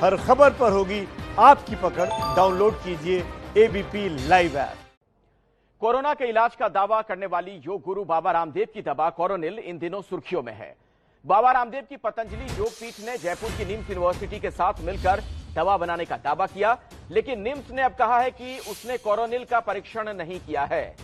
हर खबर पर होगी आपकी पकड़। डाउनलोड कीजिए एबीपी लाइव ऐप। कोरोना के इलाज का दावा करने वाली योग गुरु बाबा रामदेव की दवा कोरोनिल इन दिनों सुर्खियों में है। बाबा रामदेव की पतंजलि योग पीठ ने जयपुर की निम्स यूनिवर्सिटी के साथ मिलकर दवा बनाने का दावा किया, लेकिन निम्स ने अब कहा है कि उसने कोरोनिल का परीक्षण नहीं किया है।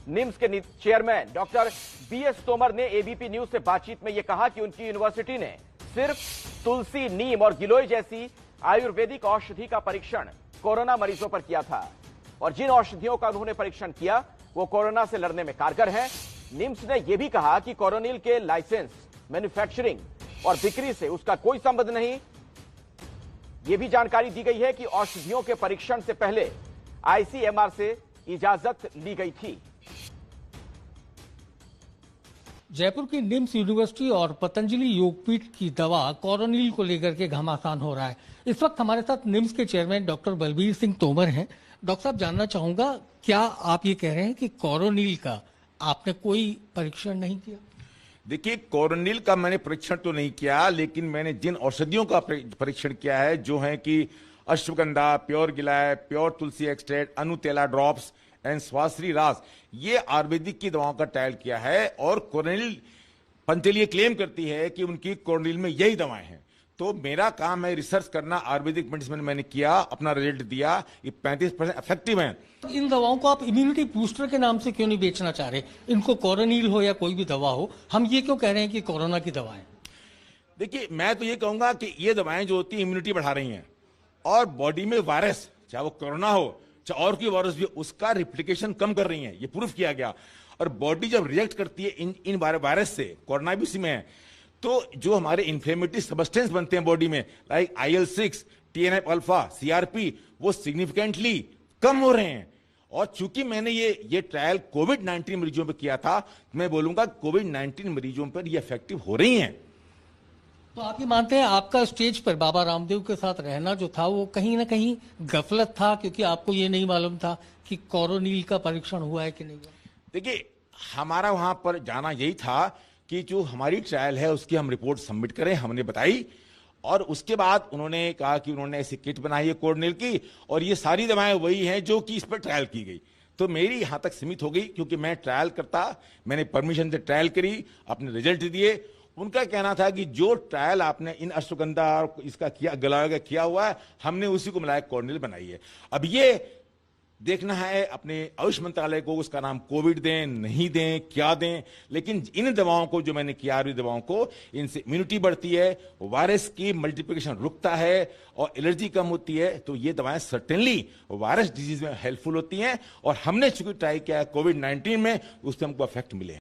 निम्स के चेयरमैन डॉक्टर बीएस तोमर ने एबीपी न्यूज से बातचीत में यह कहा कि उनकी यूनिवर्सिटी ने सिर्फ तुलसी, नीम और गिलोय जैसी आयुर्वेदिक औषधि का परीक्षण कोरोना मरीजों पर किया था और जिन औषधियों का उन्होंने परीक्षण किया वो कोरोना से लड़ने में कारगर है। निम्स ने यह भी कहा कि कोरोनिल के लाइसेंस, मैन्युफैक्चरिंग और बिक्री से उसका कोई संबंध नहीं। यह भी जानकारी दी गई है कि औषधियों के परीक्षण से पहले आईसीएमआर से इजाजत ली गई थी। जयपुर की निम्स यूनिवर्सिटी और पतंजलि योगपीठ की दवा कोरोनिल को लेकर के घमासान हो रहा है। इस वक्त हमारे साथ निम्स के चेयरमैन डॉक्टर बलबीर सिंह तोमर हैं। डॉक्टर साहब, जानना चाहूंगा, क्या आप ये कह रहे हैं कि कोरोनिल का आपने कोई परीक्षण नहीं किया? देखिए, कोरोनिल का मैंने परीक्षण तो नहीं किया, लेकिन मैंने जिन औषधियों का परीक्षण किया है, जो है कि ashwagandha, pure giloy, pure tulsi extract, अनुतेला ड्रॉप्स एंड स्वाश्री रास, ये आयुर्वेदिक की दवाओं का ट्रायल किया है। और कोरोनिल पतंजलि क्लेम करती है कि उनकी कोरोनिल में यही दवाएं हैं। तो मेरा काम है रिसर्च करना, आयुर्वेदिक मेडिसिन मैंने किया, अपना रिजल्ट दिया, ये 35% इफेक्टिव है। तो इन दवाओं को आप इम्यूनिटी बूस्टर के नाम से क्यों नहीं बेचना चाह रहे? इनको कोरोनिल हो या कोई भी दवा हो, हम ये क्यों कह रहे हैं कि कोरोना की दवाएं? देखिए, मैं तो ये कहूंगा कि ये दवाएं जो होती है इम्यूनिटी बढ़ा रही हैं और बॉडी में वायरस, चाहे वो कोरोना हो चाहे और कोई वायरस भी, उसका रिप्लिकेशन कम कर रही है। ये प्रूफ किया गया। और बॉडी जब रिएक्ट करती है इन वायरस से, कोरोना भी उसी में है, तो जो हमारे इन्फ्लेमेटरी सबस्टेंस बनते हैं बॉडी में, like IL-6, TNF alpha, CRP, वो सिग्निफिकेंटली कम हो रहे हैं। और चूंकि मैंने ये ट्रायल कोविड-19 मरीजों पर किया था, मैं बोलूंगा कोविड-19 मरीजों पर ये इफेक्टिव हो रही हैं। तो आप ये मानते हैं आपका स्टेज पर बाबा रामदेव के साथ रहना जो था वो कहीं ना कहीं गफलत था, क्योंकि आपको ये नहीं मालूम था कि कोरोनिल का परीक्षण हुआ है कि नहीं हुआ? देखिए, हमारा वहां पर जाना यही था कि जो हमारी ट्रायल है उसकी हम रिपोर्ट सबमिट करें, हमने बताई। और उसके बाद उन्होंने कहा कि उन्होंने ऐसी किट बनाई है कोरोनिल की और ये सारी दवाएं वही हैं जो कि इस पर ट्रायल की गई। तो मेरी यहां तक सीमित हो गई, क्योंकि मैं ट्रायल करता, मैंने परमिशन से ट्रायल करी, अपने रिजल्ट दिए। उनका कहना था कि जो ट्रायल आपने इन अश्वगंधा और इसका किया, गलाया किया हुआ है, हमने उसी को मिलाया कोरोनिल बनाई है। अब ये देखना है अपने आयुष मंत्रालय को, उसका नाम कोविड दें नहीं दें, क्या दें। लेकिन इन दवाओं को जो मैंने किया, आयुर्वेदिक दवाओं को, इनसे इम्यूनिटी बढ़ती है, वायरस की मल्टीप्लिकेशन रुकता है और एलर्जी कम होती है। तो ये दवाएं सर्टेनली वायरस डिजीज में हेल्पफुल होती हैं। और हमने चूंकि ट्राई किया है कोविड-19 में, उससे हमको इफेक्ट मिले।